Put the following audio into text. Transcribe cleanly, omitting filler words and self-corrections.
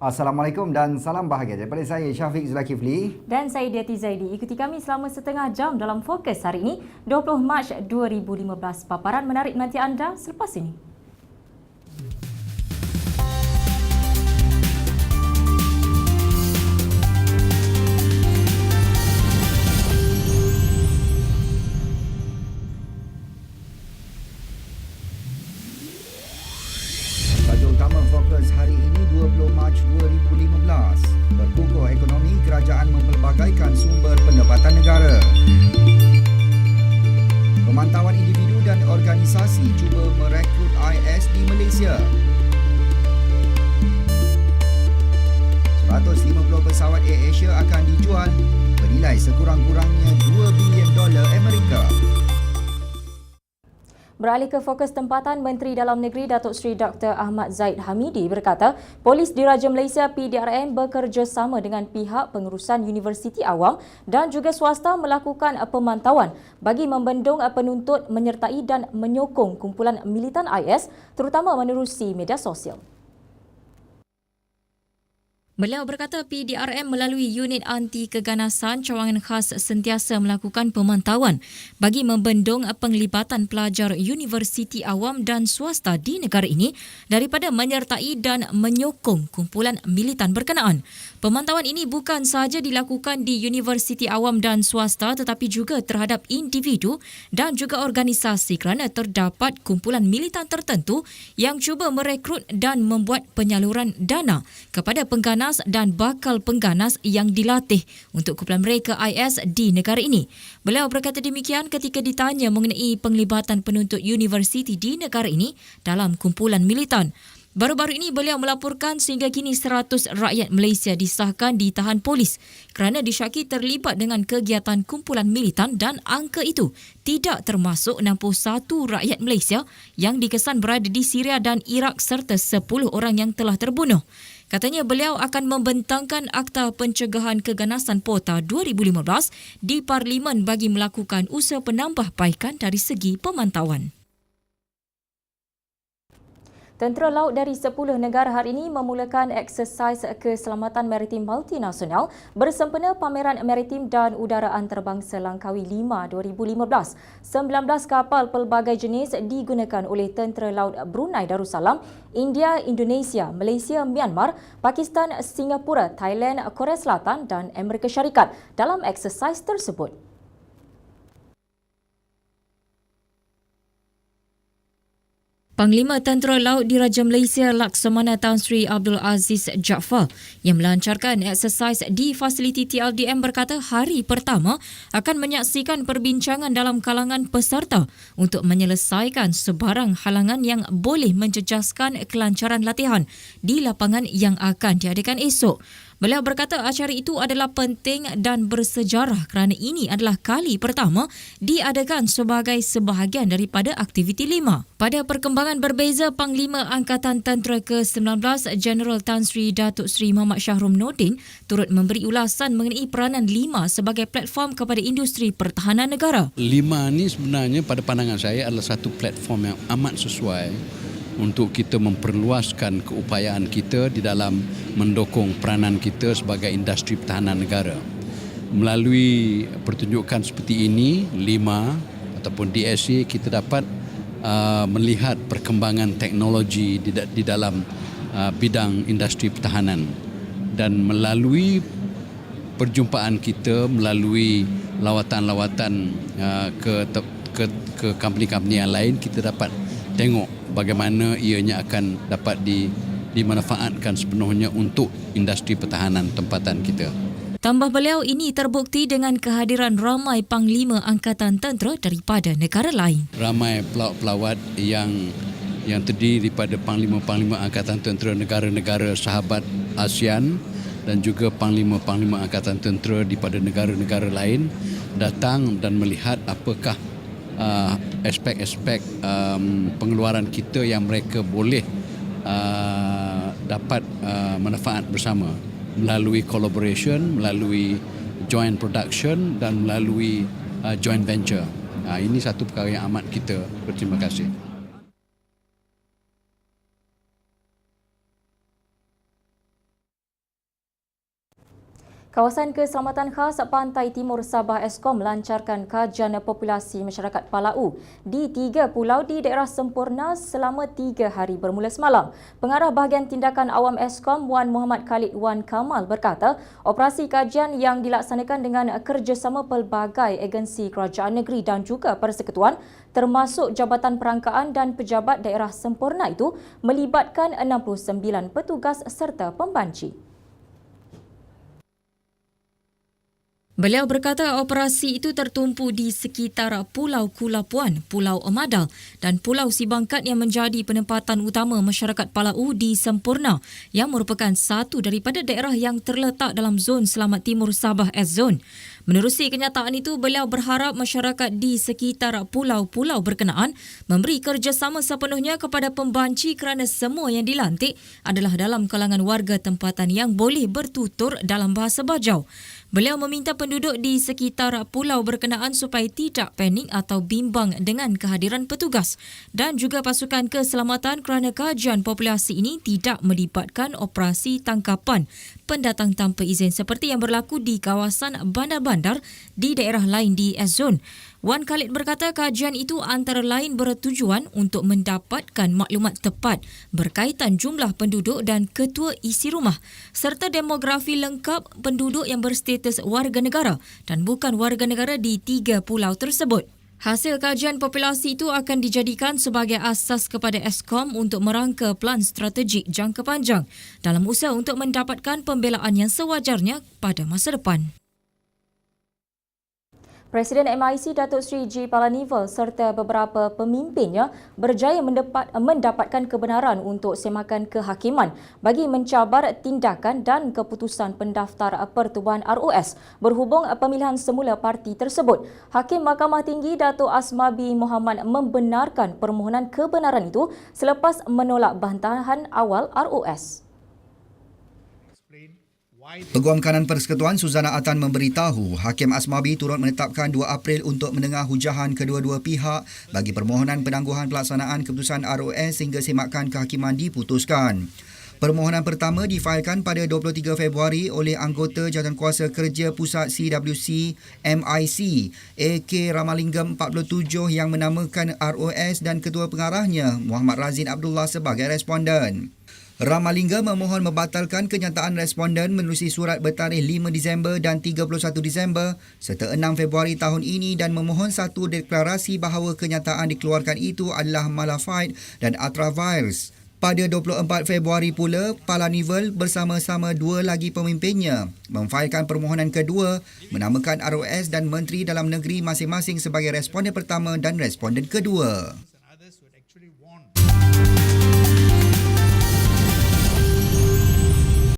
Assalamualaikum dan salam bahagia daripada saya Syafiq Zulkifli dan saya Diati Zaidi. Ikuti kami selama setengah jam dalam Fokus hari ini 20 Mac 2015. Paparan menarik menanti anda selepas ini. Utama fokus hari ini 20 Mac 2015. Berkukuh ekonomi, kerajaan mempelbagaikan sumber pendapatan negara. Pemantauan individu dan organisasi cuba merekrut IS di Malaysia. 150 pesawat AirAsia akan dijual bernilai sekurang-kurangnya $2 bilion Amerika. Beralih ke fokus tempatan, Menteri Dalam Negeri Datuk Seri Dr. Ahmad Zahid Hamidi berkata, Polis Diraja Malaysia PDRM bekerjasama dengan pihak pengurusan Universiti Awam dan juga swasta melakukan pemantauan bagi membendung penuntut menyertai dan menyokong kumpulan militan IS terutama menerusi media sosial. Beliau berkata PDRM melalui unit anti keganasan cawangan khas sentiasa melakukan pemantauan bagi membendung penglibatan pelajar universiti awam dan swasta di negara ini daripada menyertai dan menyokong kumpulan militan berkenaan. Pemantauan ini bukan sahaja dilakukan di universiti awam dan swasta tetapi juga terhadap individu dan juga organisasi kerana terdapat kumpulan militan tertentu yang cuba merekrut dan membuat penyaluran dana kepada pengganas dan bakal pengganas yang dilatih untuk kumpulan mereka IS di negara ini. Beliau berkata demikian ketika ditanya mengenai penglibatan penuntut universiti di negara ini dalam kumpulan militan. Baru-baru ini beliau melaporkan sehingga kini 100 rakyat Malaysia disahkan ditahan polis kerana disyaki terlibat dengan kegiatan kumpulan militan dan angka itu tidak termasuk 61 rakyat Malaysia yang dikesan berada di Syria dan Iraq serta 10 orang yang telah terbunuh. Katanya beliau akan membentangkan Akta Pencegahan Keganasan POTA 2015 di Parlimen bagi melakukan usaha penambahbaikan dari segi pemantauan. Tentera Laut dari 10 negara hari ini memulakan eksersis keselamatan maritim multinasional bersempena Pameran Maritim dan Udara Antarabangsa Langkawi 5 2015. 19 kapal pelbagai jenis digunakan oleh Tentera Laut Brunei Darussalam, India, Indonesia, Malaysia, Myanmar, Pakistan, Singapura, Thailand, Korea Selatan dan Amerika Syarikat dalam eksersis tersebut. Panglima Tentera Laut Diraja Malaysia Laksamana Tan Sri Abdul Aziz Jaafar yang melancarkan eksersis di fasiliti TLDM berkata hari pertama akan menyaksikan perbincangan dalam kalangan peserta untuk menyelesaikan sebarang halangan yang boleh menjejaskan kelancaran latihan di lapangan yang akan diadakan esok. Beliau berkata acara itu adalah penting dan bersejarah kerana ini adalah kali pertama diadakan sebagai sebahagian daripada aktiviti 5. Pada perkembangan berbeza, Panglima Angkatan Tentera ke-19 Jeneral Tan Sri Datuk Sri Muhammad Shahrum Nordin turut memberi ulasan mengenai peranan 5 sebagai platform kepada industri pertahanan negara. 5 ni sebenarnya pada pandangan saya adalah satu platform yang amat sesuai untuk kita memperluaskan keupayaan kita di dalam mendukung peranan kita sebagai industri pertahanan negara. Melalui pertunjukan seperti ini, 5 ataupun DSA, kita dapat melihat perkembangan teknologi di dalam bidang industri pertahanan. Dan melalui perjumpaan kita, melalui lawatan-lawatan ke company-company yang lain, kita dapat tengok bagaimana ianya akan dapat dimanfaatkan sepenuhnya untuk industri pertahanan tempatan kita. Tambah beliau, ini terbukti dengan kehadiran ramai Panglima Angkatan Tentera daripada negara lain. Ramai pelawat yang terdiri daripada Panglima-Panglima Angkatan Tentera negara-negara sahabat ASEAN dan juga Panglima-Panglima Angkatan Tentera daripada negara-negara lain datang dan melihat apakah aspek-aspek pengeluaran kita yang mereka boleh dapat manfaat bersama melalui collaboration, melalui joint production dan melalui joint venture. Ini satu perkara yang amat kita berterima kasih. Kawasan Keselamatan Khas Pantai Timur Sabah Eskom melancarkan kajian populasi masyarakat Palau di 3 pulau di daerah sempurna selama 3 hari bermula semalam. Pengarah bahagian tindakan awam Eskom Wan Muhammad Khalid Wan Kamal berkata, operasi kajian yang dilaksanakan dengan kerjasama pelbagai agensi kerajaan negeri dan juga persekutuan termasuk Jabatan Perangkaan dan Pejabat Daerah Sempurna itu melibatkan 69 petugas serta pembanci. Beliau berkata operasi itu tertumpu di sekitar Pulau Kulapuan, Pulau Emadal dan Pulau Sibangkat yang menjadi penempatan utama masyarakat Palau di Sempurna yang merupakan satu daripada daerah yang terletak dalam zon Selamat Timur Sabah S-Zone. Menerusi kenyataan itu, beliau berharap masyarakat di sekitar pulau-pulau berkenaan memberi kerjasama sepenuhnya kepada pembanci kerana semua yang dilantik adalah dalam kalangan warga tempatan yang boleh bertutur dalam bahasa Bajau. Beliau meminta penduduk di sekitar pulau berkenaan supaya tidak panik atau bimbang dengan kehadiran petugas dan juga pasukan keselamatan kerana kajian populasi ini tidak melibatkan operasi tangkapan pendatang tanpa izin seperti yang berlaku di kawasan bandar-bandar di daerah lain di S-Zone. Wan Khalid berkata kajian itu antara lain bertujuan untuk mendapatkan maklumat tepat berkaitan jumlah penduduk dan ketua isi rumah serta demografi lengkap penduduk yang berstatus warga negara dan bukan warga negara di 3 pulau tersebut. Hasil kajian populasi itu akan dijadikan sebagai asas kepada Eskom untuk merangka plan strategik jangka panjang dalam usaha untuk mendapatkan pembelaan yang sewajarnya pada masa depan. Presiden MIC Datuk Seri G. Palanivel serta beberapa pemimpinnya berjaya mendapatkan kebenaran untuk semakan kehakiman bagi mencabar tindakan dan keputusan pendaftar Pertubuhan ROS berhubung pemilihan semula parti tersebut. Hakim Mahkamah Tinggi Datuk Asmabi Muhammad membenarkan permohonan kebenaran itu selepas menolak bantahan awal ROS. Peguam Kanan Persekutuan Suzana Atan memberitahu Hakim Asmabi turut menetapkan 2 April untuk mendengar hujahan kedua-dua pihak bagi permohonan penangguhan pelaksanaan keputusan ROS sehingga semakan kehakiman diputuskan. Permohonan pertama difailkan pada 23 Februari oleh anggota Jawatankuasa Kerja Pusat CWC MIC AK Ramalingam 47 yang menamakan ROS dan ketua pengarahnya Muhammad Razin Abdullah sebagai responden. Ramalingam memohon membatalkan kenyataan responden menerusi surat bertarikh 5 Disember dan 31 Disember serta 6 Februari tahun ini dan memohon satu deklarasi bahawa kenyataan dikeluarkan itu adalah malafide dan ultravirus. Pada 24 Februari pula, Palanivel bersama-sama 2 lagi pemimpinnya memfailkan permohonan kedua menamakan ROS dan Menteri Dalam Negeri masing-masing sebagai responden pertama dan responden kedua.